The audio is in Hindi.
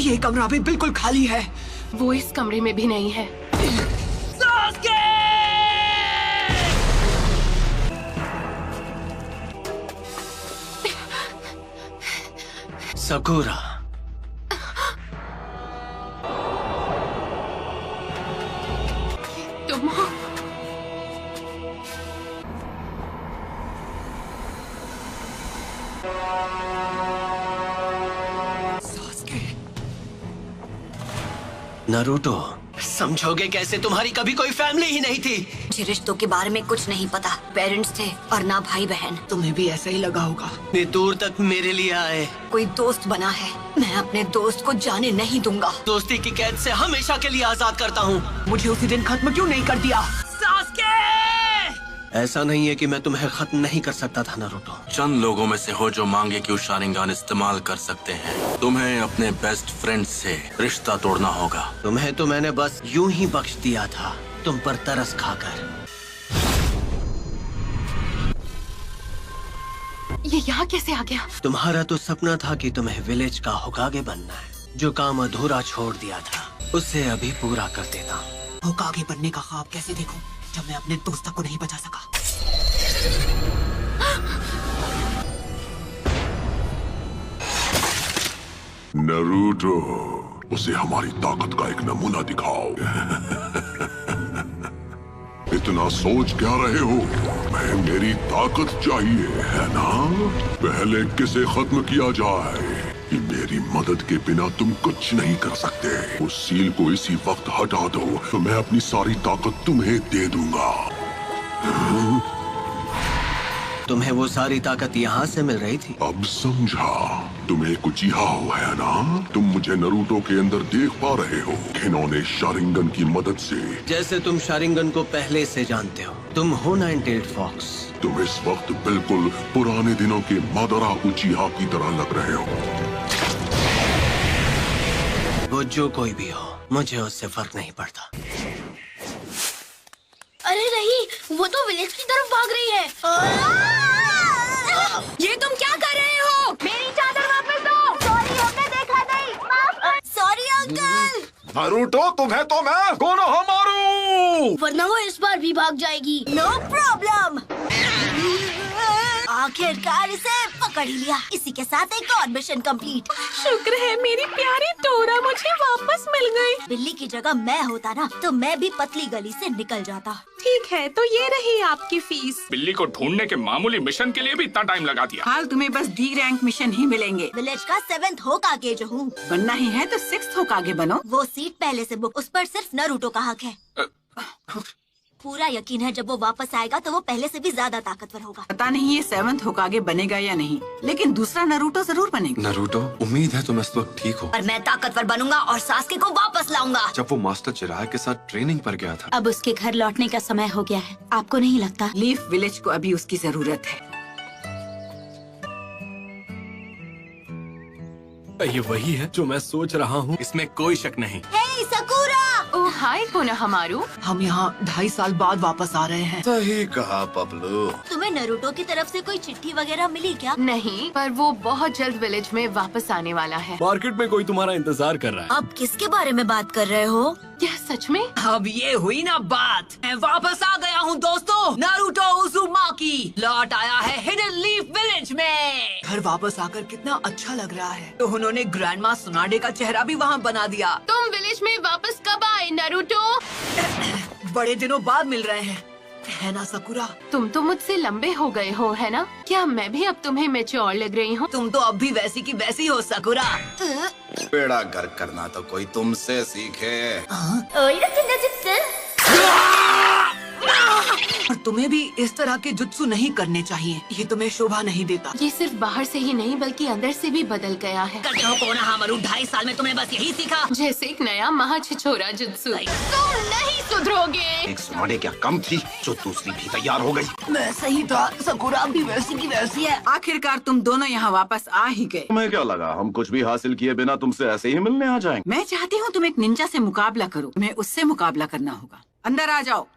ये कमरा भी बिल्कुल खाली है। वो इस कमरे में भी नहीं है। सकुरा, तुम हो? नारुतो, समझोगे कैसे? तुम्हारी कभी कोई फैमिली ही नहीं थी। मुझे रिश्तों के बारे में कुछ नहीं पता। पेरेंट्स थे और ना भाई बहन। तुम्हें भी ऐसा ही लगा होगा। इतनी दूर तक मेरे लिए आए। कोई दोस्त बना है, मैं अपने दोस्त को जाने नहीं दूंगा। दोस्ती की कैद से हमेशा के लिए आजाद करता हूँ। मुझे उसी दिन खत्म क्यों नहीं कर दिया? ऐसा नहीं है कि मैं तुम्हें खत्म नहीं कर सकता था नारुतो। चंद लोगों में से हो जो मांगे कि शारिंगान इस्तेमाल कर सकते हैं। तुम्हें अपने बेस्ट फ्रेंड से रिश्ता तोड़ना होगा। तुम्हें तो मैंने बस यूं ही बख्श दिया था, तुम पर तरस खाकर। ये यहाँ कैसे आ गया? तुम्हारा तो सपना था कि तुम्हें विलेज का होकागे बनना है। जो काम अधूरा छोड़ दिया था उसे अभी पूरा कर देता। होकागे बनने का ख्वाब कैसे देखूं जब मैं अपने दोस्त को नहीं बचा सका? नारुतो, उसे हमारी ताकत का एक नमूना दिखाओ। इतना सोच क्या रहे हो? मैं मेरी ताकत चाहिए है ना? पहले किसे खत्म किया जाए? कि मेरी मदद के बिना तुम कुछ नहीं कर सकते। उस सील को इसी वक्त हटा दो तो मैं अपनी सारी ताकत तुम्हें दे दूंगा। तुम्हें वो सारी ताकत यहाँ से मिल रही थी? अब समझा। तुम्हें कुछ हो है ना? तुम मुझे नारुतो के अंदर देख पा रहे हो। इन्होंने शारिंगन की मदद से। जैसे तुम शारिंगन को पहले से जानते हो। तुम हो नाइन-टेल्ड फॉक्स। तुम इस वक्त बिल्कुल पुराने दिनों के मादरा उचिहा की तरह लग रहे हो। वो जो कोई भी हो, मुझे उससे फर्क नहीं पड़ता। अरे नहीं, वो तो विलेज की तरफ भाग रही है। ये तुम क्या कर रहे हो? मेरी चादर वापस दो। सॉरी, हमने देखा नहीं। Sorry uncle. नारुतो, तुम्हें तो मैं कोनोहा मारू। वरना वो इस बार भी भाग जाएगी। No problem. आखिरकार इसे पकड़ ही लिया। इसी के साथ एक और मिशन कंप्लीट। शुक्र है मेरी प्यारी डोरा मुझे वापस मिल गई। बिल्ली की जगह मैं होता ना तो मैं भी पतली गली से निकल जाता। ठीक है, तो ये रही आपकी फीस। बिल्ली को ढूंढने के मामूली मिशन के लिए भी इतना टाइम लगा दिया। हाल तुम्हें बस डी रैंक मिशन ही मिलेंगे। विलेज का 7th होकागे जो हूँ। बनना ही है तो 6th होकागे बनो। वो सीट पहले से बुक, उस पर सिर्फ नारुतो का हक है। पूरा यकीन है जब वो वापस आएगा तो वो पहले से भी ज्यादा ताकतवर होगा। पता नहीं ये 7th होकागे बनेगा या नहीं, लेकिन दूसरा नारुतो जरूर बनेगा। नारुतो, उम्मीद है तुम इस वक्त ठीक हो। और मैं ताकतवर बनूंगा और सास्के को वापस लाऊंगा। जब वो मास्टर चिराग के साथ ट्रेनिंग पर गया था। अब उसके घर लौटने का समय हो गया है। आपको नहीं लगता? लीफ विलेज को अभी उसकी जरूरत है। ये वही है जो मैं सोच रहा हूँ। इसमें कोई शक नहीं। हे सकुरा! ओह हाय कोनोहामारू। हम यहाँ 2.5 साल बाद वापस आ रहे हैं। सही कहा पपलू। तुम्हें नारुतो की तरफ से कोई चिट्ठी वगैरह मिली क्या? नहीं, पर वो बहुत जल्द विलेज में वापस आने वाला है। मार्केट में कोई तुम्हारा इंतजार कर रहा है। आप किसके बारे में बात कर रहे हो? क्या सच में? अब ये हुई ना बात। मैं वापस आ गया हूँ दोस्तों। नारुतो उज़ुमाकी लौट आया है हिडन लीफ विलेज में। घर वापस आकर कितना अच्छा लग रहा है। तो उन्होंने ग्रैंडमा सुनाडे का चेहरा भी वहाँ बना दिया। तुम विलेज में वापस कब आए नारुतो? बड़े दिनों बाद मिल रहे हैं, है ना सकुरा? तुम तो मुझसे लंबे हो गए हो, है ना? क्या मैं भी अब तुम्हें मैच्योर लग रही हूँ? तुम तो अब भी वैसी की वैसी हो सकुरा। बेड़ा घर करना तो कोई तुमसे सीखे। और तुम्हें भी इस तरह के जुत्सु नहीं करने चाहिए। ये तुम्हें शोभा नहीं देता। ये सिर्फ बाहर से ही नहीं बल्कि अंदर से भी बदल गया है। करते हो कोनोहामारू, 2.5 साल में तुमने बस यही सीखा। जैसे एक नया महाछिछोरा जुत्सु। तुम नहीं सुधरोगे। एक सुनाडे क्या कम थी जो दूसरी भी तैयार हो गई। मैं सही था, सकुरा भी वैसी की वैसी है। आखिरकार तुम दोनों यहाँ वापस आ ही गए। तुम्हें क्या लगा हम कुछ भी हासिल किए बिना तुमसे ऐसे ही मिलने आ जाएंगे? मैं चाहती हूँ तुम एक निंजा से मुकाबला करो। तुम्हें उससे मुकाबला करना होगा। अंदर आ जाओ।